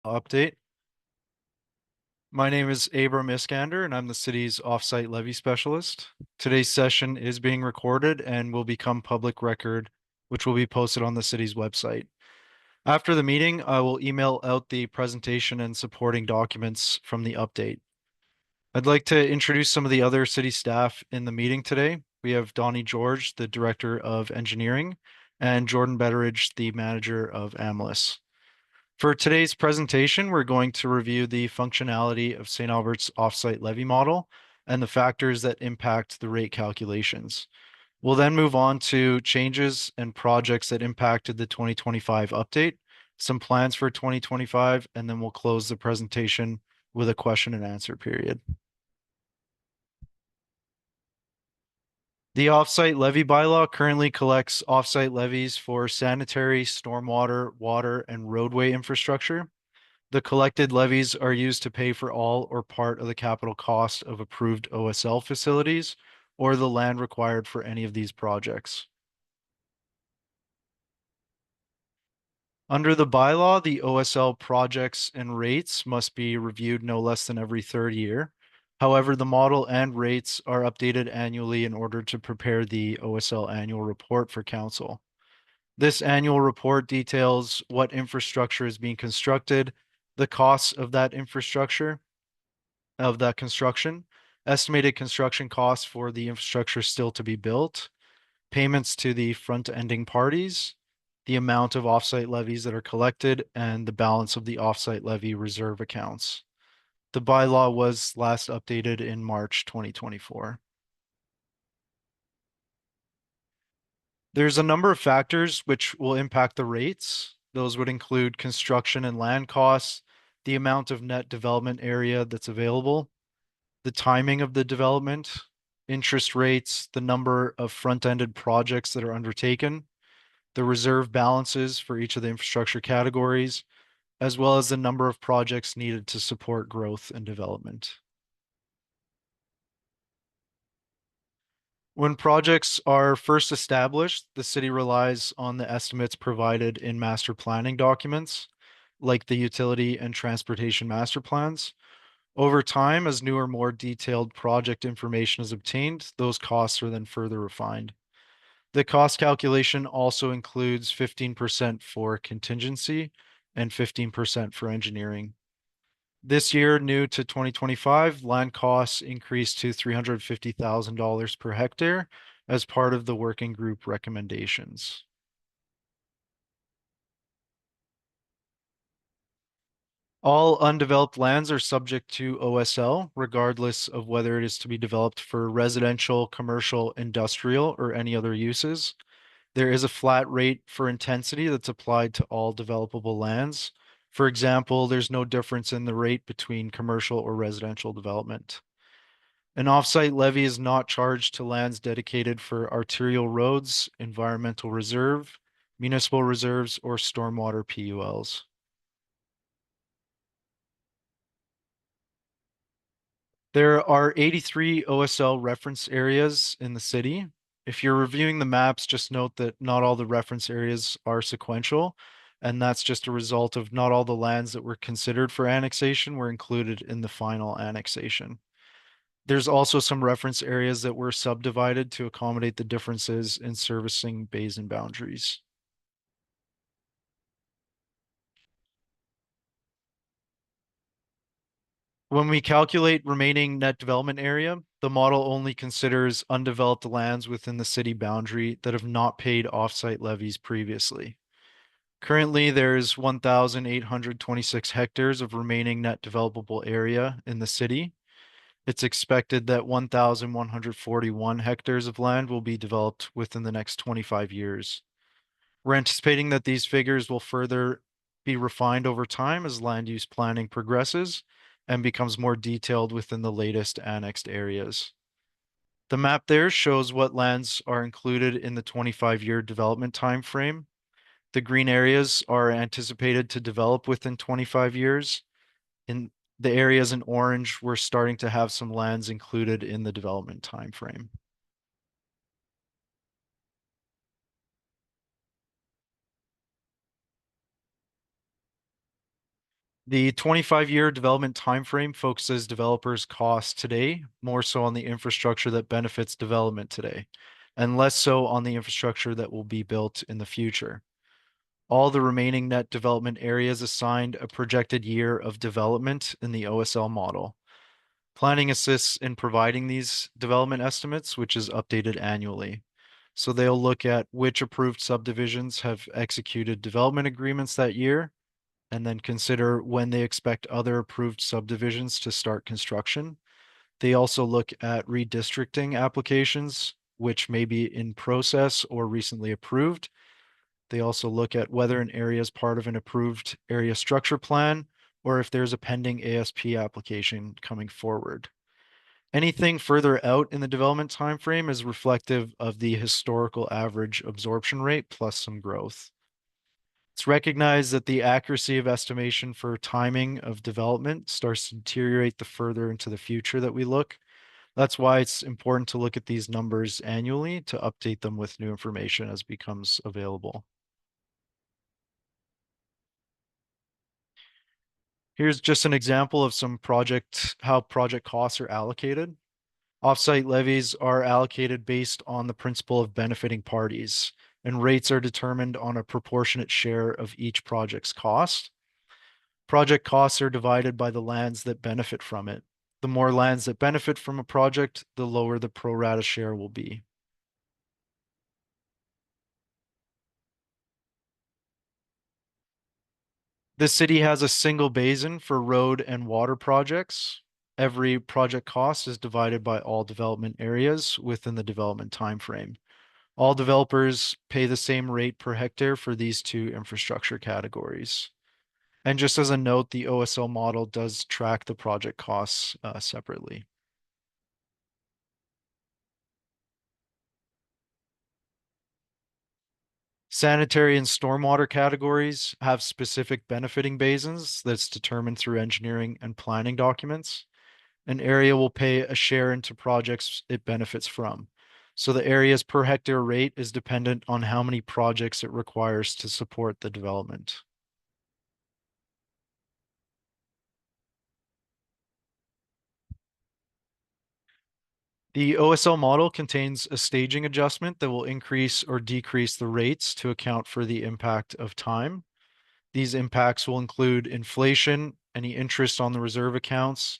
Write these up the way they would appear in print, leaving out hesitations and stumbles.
update. My name is Abram Iskander, and I'm the city's offsite levy specialist. Today's session is being recorded and will become public record, which will be posted on the city's website. After the meeting, I will email out the presentation and supporting documents from the update. I'd like to introduce some of the other city staff in the meeting today. We have Donnie George, the Director of Engineering, and Jordan Betteridge, the Manager of AMLIS. For today's presentation, we're going to review the functionality of St. Albert's offsite levy model and the factors that impact the rate calculations. We'll then move on to changes and projects that impacted the 2025 update, some plans for 2025, and then we'll close the presentation with a question and answer period. The offsite levy bylaw currently collects offsite levies for sanitary, stormwater, water, and roadway infrastructure. The collected levies are used to pay for all or part of the capital cost of approved OSL facilities or the land required for any of these projects. Under the bylaw, the OSL projects and rates must be reviewed no less than every third year. However, the model and rates are updated annually in order to prepare the OSL annual report for council. This annual report details what infrastructure is being constructed, the costs of that infrastructure, of that construction, estimated construction costs for the infrastructure still to be built, payments to the front-ending parties, the amount of offsite levies that are collected, and the balance of the offsite levy reserve accounts. The bylaw was last updated in March 2024. There's a number of factors which will impact the rates. Those would include construction and land costs, the amount of net development area that's available, the timing of the development, interest rates, the number of front-ended projects that are undertaken, the reserve balances for each of the infrastructure categories, as well as the number of projects needed to support growth and development. When projects are first established, the city relies on the estimates provided in master planning documents, like the utility and transportation master plans. Over time, as newer, more detailed project information is obtained, those costs are then further refined. The cost calculation also includes 15% for contingency and 15% for engineering. This year, new to 2025, land costs increased to $350,000 per hectare as part of the working group recommendations. All undeveloped lands are subject to OSL, regardless of whether it is to be developed for residential, commercial, industrial, or any other uses. There is a flat rate for intensity that's applied to all developable lands. For example, there's no difference in the rate between commercial or residential development. An offsite levy is not charged to lands dedicated for arterial roads, environmental reserve, municipal reserves, or stormwater PULs. There are 83 OSL reference areas in the city. If you're reviewing the maps, just note that not all the reference areas are sequential, and that's just a result of not all the lands that were considered for annexation were included in the final annexation. There's also some reference areas that were subdivided to accommodate the differences in servicing basin boundaries. When we calculate remaining net development area, the model only considers undeveloped lands within the city boundary that have not paid offsite levies previously. Currently, there's 1,826 hectares of remaining net developable area in the city. It's expected that 1,141 hectares of land will be developed within the next 25 years. We're anticipating that these figures will further be refined over time as land use planning progresses and becomes more detailed within the latest annexed areas. The map there shows what lands are included in the 25-year development timeframe. The green areas are anticipated to develop within 25 years. In the areas in orange, we're starting to have some lands included in the development timeframe. The 25-year development timeframe focuses developers' costs today, more so on the infrastructure that benefits development today, and less so on the infrastructure that will be built in the future. All the remaining net development areas assigned a projected year of development in the OSL model. Planning assists in providing these development estimates, which is updated annually. So they'll look at which approved subdivisions have executed development agreements that year, and then consider when they expect other approved subdivisions to start construction. They also look at redistricting applications, which may be in process or recently approved. They also look at whether an area is part of an approved area structure plan or if there's a pending ASP application coming forward. Anything further out in the development timeframe is reflective of the historical average absorption rate plus some growth. It's recognized that the accuracy of estimation for timing of development starts to deteriorate the further into the future that we look. That's why it's important to look at these numbers annually to update them with new information as becomes available. Here's just an example of how project costs are allocated. Offsite levies are allocated based on the principle of benefiting parties, and rates are determined on a proportionate share of each project's cost. Project costs are divided by the lands that benefit from it. The more lands that benefit from a project, the lower the pro rata share will be. The city has a single basin for road and water projects. Every project cost is divided by all development areas within the development timeframe. All developers pay the same rate per hectare for these two infrastructure categories. And just as a note, the OSL model does track the project costs separately. Sanitary and stormwater categories have specific benefiting basins that's determined through engineering and planning documents. An area will pay a share into projects it benefits from. So the area's per hectare rate is dependent on how many projects it requires to support the development. The OSL model contains a staging adjustment that will increase or decrease the rates to account for the impact of time. These impacts will include inflation, any interest on the reserve accounts,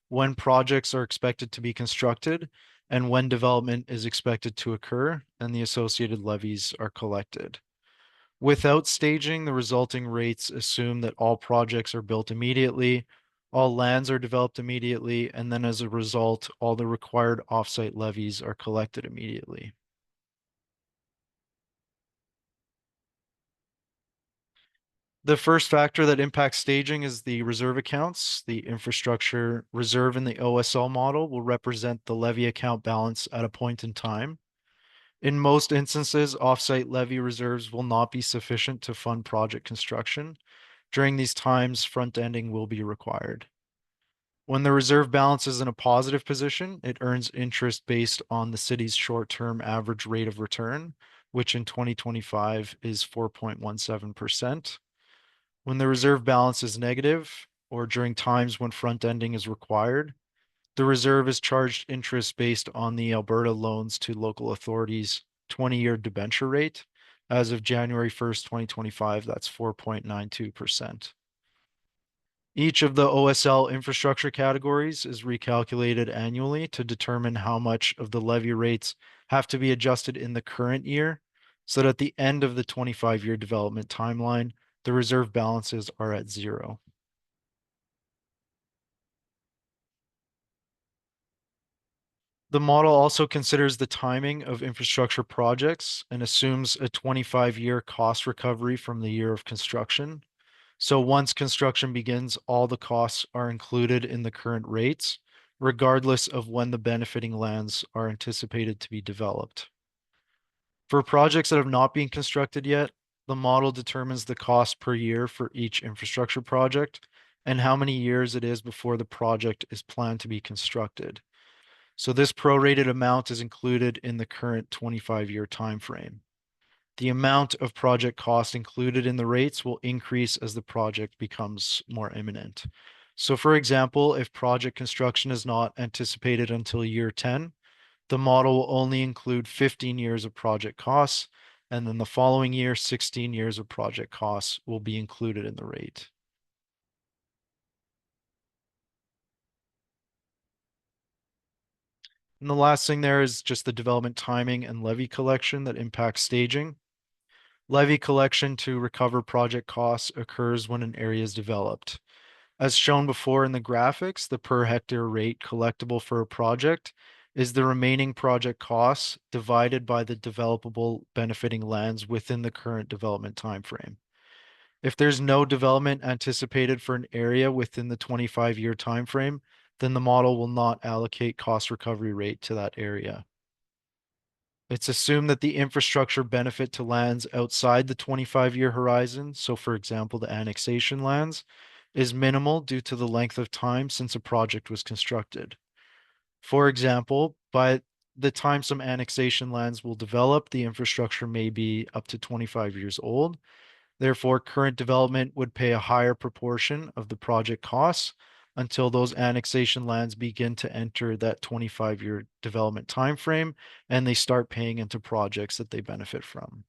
when projects are expected to be constructed, and when development is expected to occur, and the associated levies are collected. Without staging, the resulting rates assume that all projects are built immediately, all lands are developed immediately, and then as a result, all the required offsite levies are collected immediately. The first factor that impacts staging is the reserve accounts. The infrastructure reserve in the OSL model will represent the levy account balance at a point in time. In most instances, offsite levy reserves will not be sufficient to fund project construction. During these times, front ending will be required. When the reserve balance is in a positive position, it earns interest based on the city's short-term average rate of return, which in 2025 is 4.17%. When the reserve balance is negative, or during times when front ending is required, the reserve is charged interest based on the Alberta loans to local authorities 20-year debenture rate. As of January 1st, 2025, that's 4.92%. Each of the OSL infrastructure categories is recalculated annually to determine how much of the levy rates have to be adjusted in the current year, so that at the end of the 25-year development timeline, the reserve balances are at zero. The model also considers the timing of infrastructure projects and assumes a 25-year cost recovery from the year of construction. So once construction begins, all the costs are included in the current rates, regardless of when the benefiting lands are anticipated to be developed. For projects that have not been constructed yet, the model determines the cost per year for each infrastructure project and how many years it is before the project is planned to be constructed. So this prorated amount is included in the current 25-year time frame. The amount of project cost included in the rates will increase as the project becomes more imminent. So for example, if project construction is not anticipated until year 10, the model will only include 15 years of project costs, and then the following year, 16 years of project costs will be included in the rate. And the last thing there is just the development timing and levy collection that impacts staging. Levy collection to recover project costs occurs when an area is developed. As shown before in the graphics, the per hectare rate collectible for a project is the remaining project costs divided by the developable benefiting lands within the current development timeframe. If there's no development anticipated for an area within the 25-year timeframe, then the model will not allocate cost recovery rate to that area. It's assumed that the infrastructure benefit to lands outside the 25-year horizon, so for example, the annexation lands, is minimal due to the length of time since a project was constructed. For example, by the time some annexation lands will develop, the infrastructure may be up to 25 years old. Therefore, current development would pay a higher proportion of the project costs until those annexation lands begin to enter that 25-year development timeframe and they start paying into projects that they benefit from.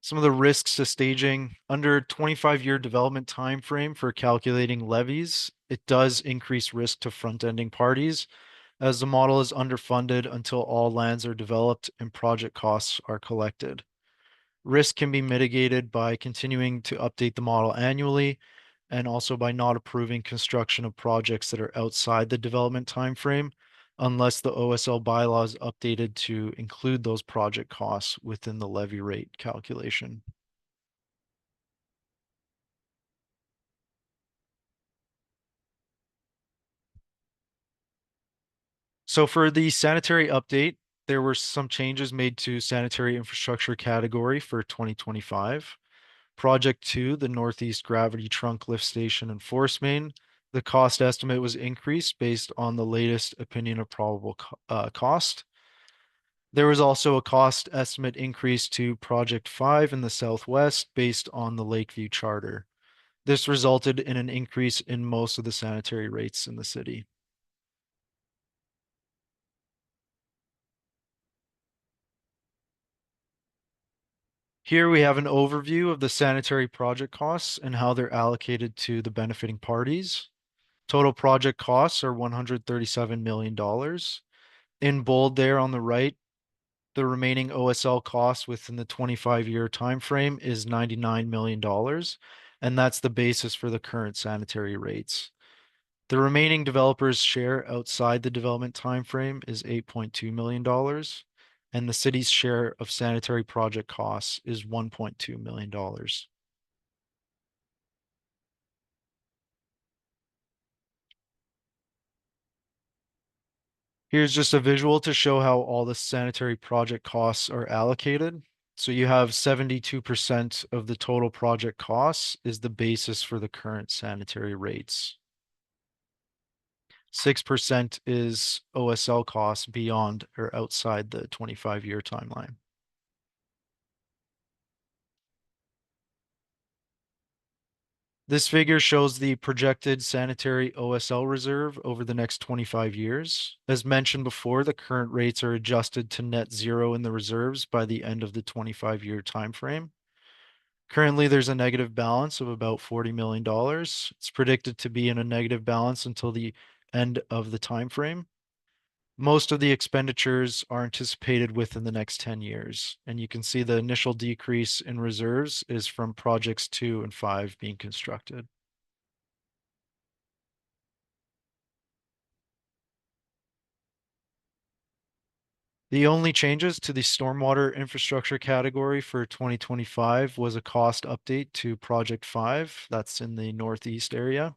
Some of the risks to staging under 25-year development timeframe for calculating levies, it does increase risk to front-ending parties as the model is underfunded until all lands are developed and project costs are collected. Risk can be mitigated by continuing to update the model annually and also by not approving construction of projects that are outside the development timeframe unless the OSL bylaw is updated to include those project costs within the levy rate calculation. So for the sanitary update, there were some changes made to sanitary infrastructure category for 2025. Project 2, the Northeast Gravity Trunk Lift Station and Force Main, the cost estimate was increased based on the latest opinion of probable cost. There was also a cost estimate increase to Project 5 in the Southwest based on the Lakeview Charter. This resulted in an increase in most of the sanitary rates in the city. Here we have an overview of the sanitary project costs and how they're allocated to the benefiting parties. Total project costs are $137 million. In bold there on the right, the remaining OSL cost within the 25-year time frame is $99 million, and that's the basis for the current sanitary rates. The remaining developer's share outside the development time frame is $8.2 million, and the city's share of sanitary project costs is $1.2 million. Here's just a visual to show how all the sanitary project costs are allocated. So you have 72% of the total project costs is the basis for the current sanitary rates. 6% is OSL costs beyond or outside the 25-year timeline. This figure shows the projected sanitary OSL reserve over the next 25 years. As mentioned before, the current rates are adjusted to net zero in the reserves by the end of the 25-year timeframe. Currently, there's a negative balance of about $40 million. It's predicted to be in a negative balance until the end of the timeframe. Most of the expenditures are anticipated within the next 10 years, and you can see the initial decrease in reserves is from projects 2 and 5 being constructed. The only changes to the stormwater infrastructure category for 2025 was a cost update to Project 5. That's in the northeast area.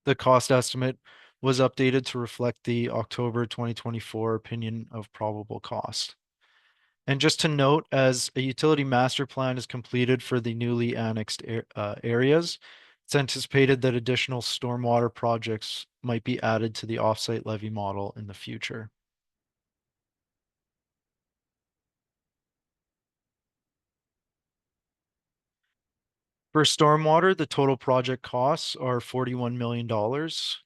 The cost estimate was updated to reflect the October 2024 opinion of probable cost. And just to note, as a utility master plan is completed for the newly annexed areas, it's anticipated that additional stormwater projects might be added to the offsite levy model in the future. For stormwater, the total project costs are $41 million.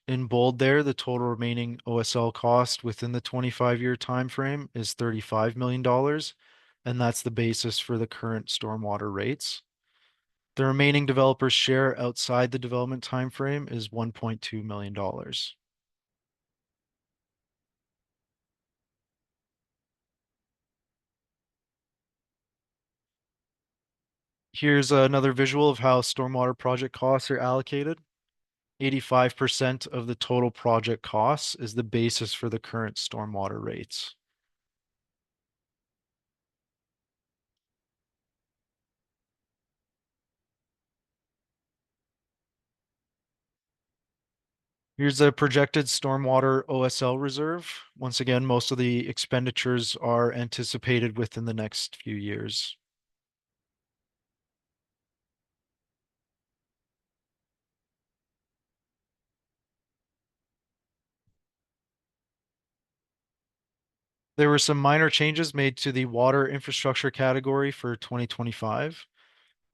In bold there, the total remaining OSL cost within the 25-year time frame is $35 million, and that's the basis for the current stormwater rates. The remaining developer's share outside the development time frame is $1.2 million. Here's another visual of how stormwater project costs are allocated. 85% of the total project costs is the basis for the current stormwater rates. Here's a projected stormwater OSL reserve. Once again, most of the expenditures are anticipated within the next few years. There were some minor changes made to the water infrastructure category for 2025.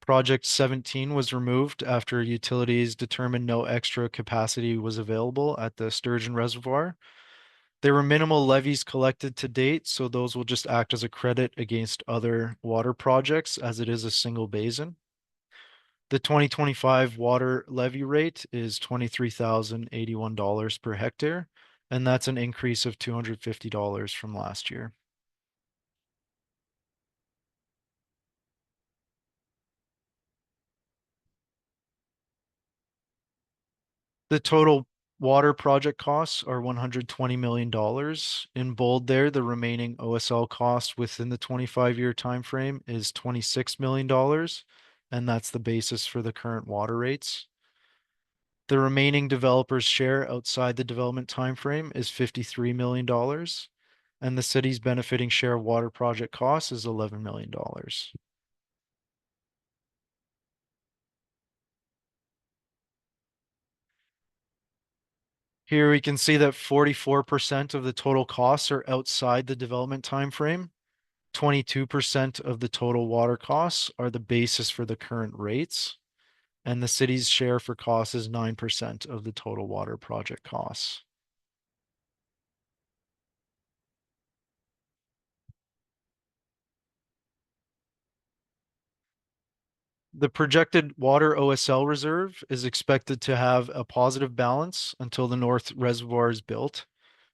Project 17 was removed after utilities determined no extra capacity was available at the Sturgeon Reservoir. There were minimal levies collected to date, so those will just act as a credit against other water projects as it is a single basin. The 2025 water levy rate is $23,081 per hectare, and that's an increase of $250 from last year. The total water project costs are $120 million. In bold there, the remaining OSL cost within the 25-year time frame is $26 million, and that's the basis for the current water rates. The remaining developer's share outside the development time frame is $53 million, and the city's benefiting share of water project costs is $11 million. Here we can see that 44% of the total costs are outside the development time frame. 22% of the total water costs are the basis for the current rates, and the city's share for costs is 9% of the total water project costs. The projected water OSL reserve is expected to have a positive balance until the North Reservoir is built.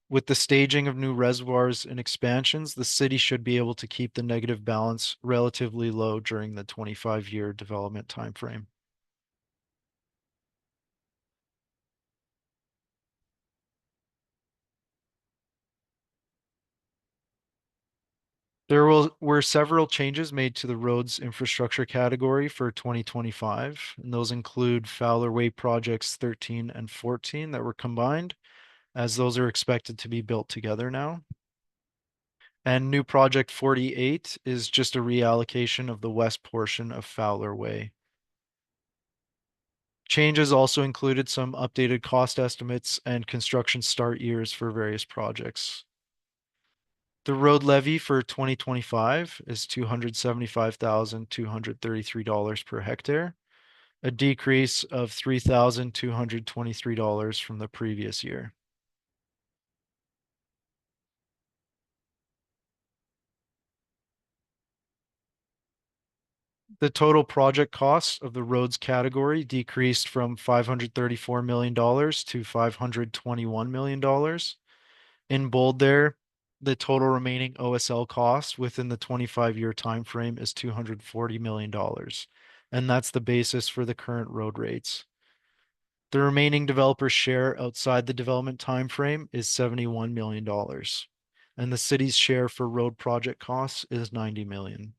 With the staging of new reservoirs and expansions, the city should be able to keep the negative balance relatively low during the 25-year development timeframe. Were several changes made to the roads infrastructure category for 2025, and those include Fowler Way projects 13 and 14 that were combined, as those are expected to be built together now. And new project 48 is just a reallocation of the west portion of Fowler Way. Changes also included some updated cost estimates and construction start years for various projects. The road levy for 2025 is $275,233 per hectare, a decrease of $3,223 from the previous year. The total project cost of the roads category decreased from $534 million to $521 million. In bold there, the total remaining OSL cost within the 25-year time frame is $240 million, and that's the basis for the current road rates. The remaining developer's share outside the development time frame is $71 million, and the city's share for road project costs is $90 million.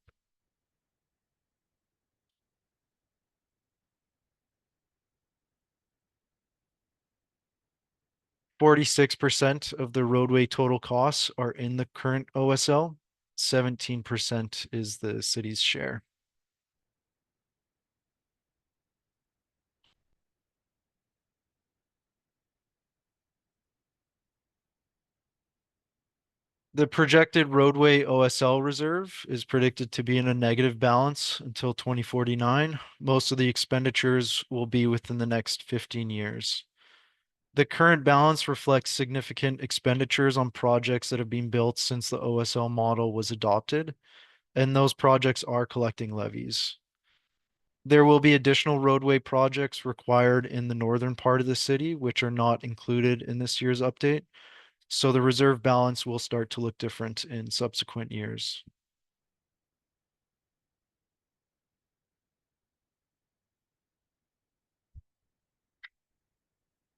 46% of the roadway total costs are in the current OSL. 17% is the city's share. The projected roadway OSL reserve is predicted to be in a negative balance until 2049. Most of the expenditures will be within the next 15 years. The current balance reflects significant expenditures on projects that have been built since the OSL model was adopted, and those projects are collecting levies. There will be additional roadway projects required in the northern part of the city, which are not included in this year's update. So the reserve balance will start to look different in subsequent years.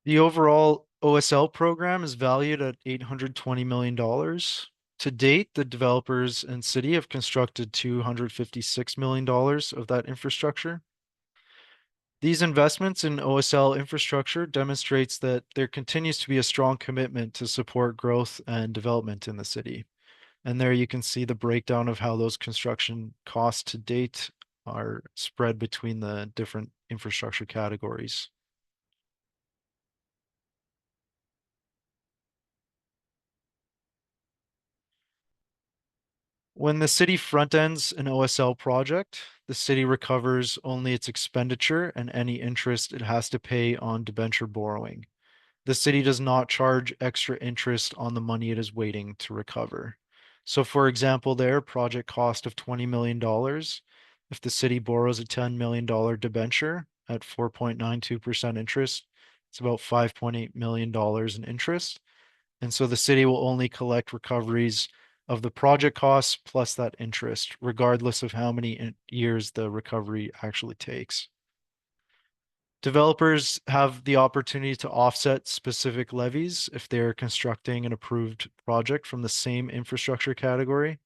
The overall OSL program is valued at $820 million. To date, the developers and city have constructed $256 million of that infrastructure. These investments in OSL infrastructure demonstrates that there continues to be a strong commitment to support growth and development in the city. And there you can see the breakdown of how those construction costs to date are spread between the different infrastructure categories. When the city front ends an OSL project, the city recovers only its expenditure and any interest it has to pay on debenture borrowing. The city does not charge extra interest on the money it is waiting to recover. So for example, their project cost of $20 million, if the city borrows a $10 million debenture at 4.92% interest, it's about $5.8 million in interest. And so the city will only collect recoveries of the project costs plus that interest, regardless of how many years the recovery actually takes. Developers have the opportunity to offset specific levies if they are constructing an approved project from the same infrastructure category.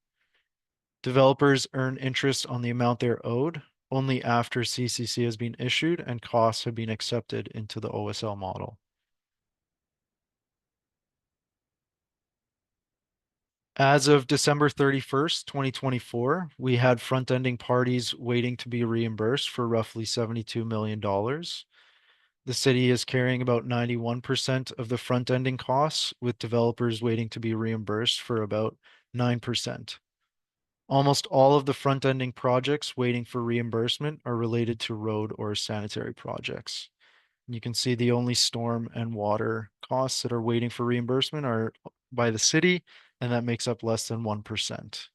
Developers earn interest on the amount they're owed only after CCC has been issued and costs have been accepted into the OSL model. As of December 31st, 2024, we had front-ending parties waiting to be reimbursed for roughly $72 million. The city is carrying about 91% of the front-ending costs, with developers waiting to be reimbursed for about 9%. Almost all of the front-ending projects waiting for reimbursement are related to road or sanitary projects. You can see the only storm and water costs that are waiting for reimbursement are by the city, and that makes up less than 1%.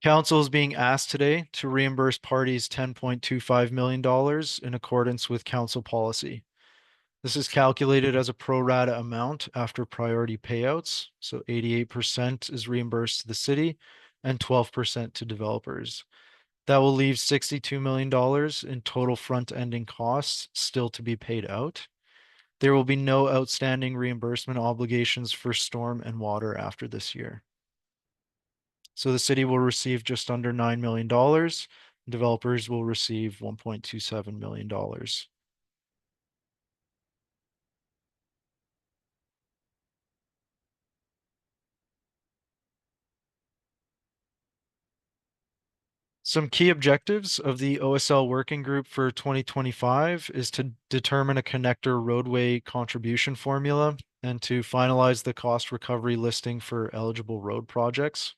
Council is being asked today to reimburse parties $10.25 million in accordance with council policy. This is calculated as a pro rata amount after priority payouts. So 88% is reimbursed to the city and 12% to developers. That will leave $62 million in total front-ending costs still to be paid out. There will be no outstanding reimbursement obligations for storm and water after this year. So the city will receive just under $9 million. Developers will receive $1.27 million. Some key objectives of the OSL working group for 2025 is to determine a connector roadway contribution formula and to finalize the cost recovery listing for eligible road projects.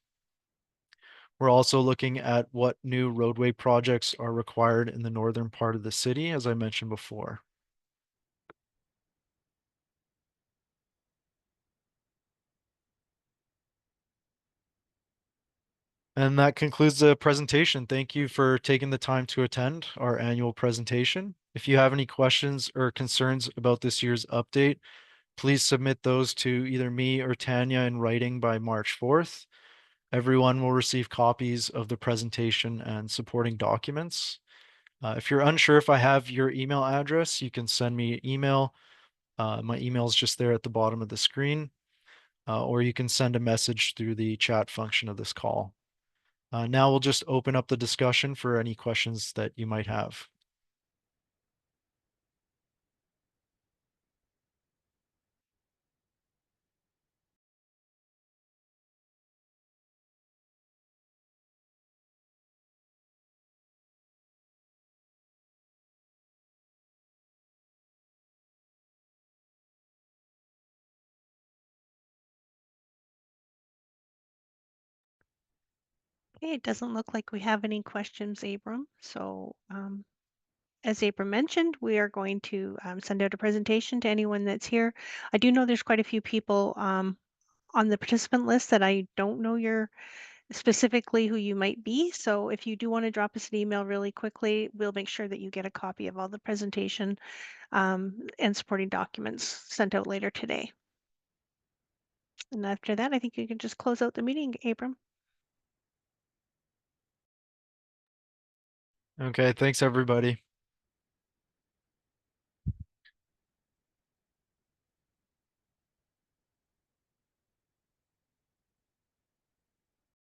We're also looking at what new roadway projects are required in the northern part of the city, as I mentioned before. And that concludes the presentation. Thank you for taking the time to attend our annual presentation. If you have any questions or concerns about this year's update, please submit those to either me or Tanya in writing by March 4th. Everyone will receive copies of the presentation and supporting documents. If you're unsure if I have your email address, you can send me an email. My email is just there at the bottom of the screen, or you can send a message through the chat function of this call. Now we'll just open up the discussion for any questions that you might have. Okay, it doesn't look like we have any questions, Abram. So, as Abram mentioned, we are going to send out a presentation to anyone that's here. I do know there's quite a few people on the participant list that I don't know your specifically who you might be. So if you do want to drop us an email really quickly, we'll make sure that you get a copy of all the presentation and supporting documents sent out later today. And after that, I think you can just close out the meeting, Abram. Okay, thanks everybody.